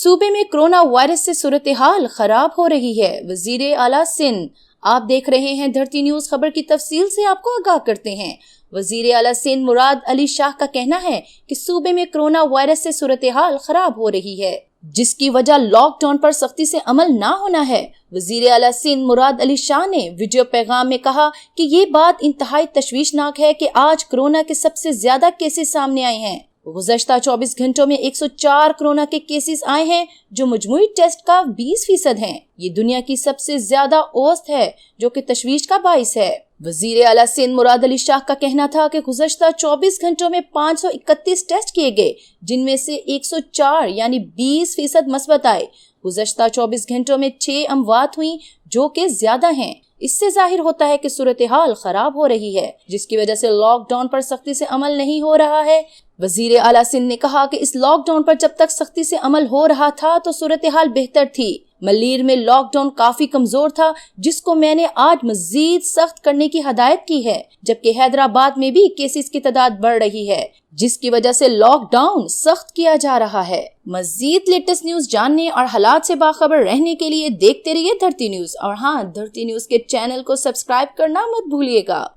सूबे में corona virus से सूरत हाल खराब हो रही है। वजीर आला सिंध। आप देख रहे हैं धरती न्यूज। खबर की तफसील से आपको आगाह करते हैं। वजीर आला सिंध मुराद अली शाह का कहना है कि सूबे में कोरोना वायरस से सूरत हाल खराब हो रही है, जिसकी वजह लॉकडाउन पर सख्ती से अमल ना होना है। वजीर आला सिंध मुराद अली शाह ने वीडियो पैगाम में कहा कि ये बात इंतहाई तशवीशनाक है कि आज कोरोना के सबसे ज्यादा केसेस सामने आए हैं। गुज़श्ता 24 घंटों में 104 कोरोना के केसेस आए हैं, जो मजमूई टेस्ट का 20% हैं। ये दुनिया की सबसे ज्यादा औसत है, जो कि तशवीश का बाइस है। वजीर आला सिंध मुराद अली शाह का कहना था कि गुज़श्ता 24 घंटों में 531 टेस्ट किए गए, जिनमें से 104 यानी 20% मस्बत आए। गुज़श्ता 24 घंटों में 6 अमवात हुई, जो कि ज्यादा हैं। इससे जाहिर होता है कि सूरत हाल खराब हो रही है, जिसकी वजह से लॉकडाउन पर सख्ती से अमल नहीं हो रहा है। वजीर आला सिंध ने कहा कि इस लॉकडाउन पर जब तक सख्ती से अमल हो रहा था तो सूरत हाल बेहतर थी। मलीर में लॉकडाउन काफी कमजोर था, जिसको मैंने आज मजीद सख्त करने की हदायत की है, जबकि हैदराबाद में भी केसेस की तादाद बढ़ रही है, जिसकी वजह से लॉकडाउन सख्त किया जा रहा है। मजीद लेटेस्ट न्यूज जानने और हालात से बाखबर रहने के लिए देखते रहिए धरती न्यूज। और हाँ, धरती न्यूज के चैनल को सब्सक्राइब करना मत भूलिएगा।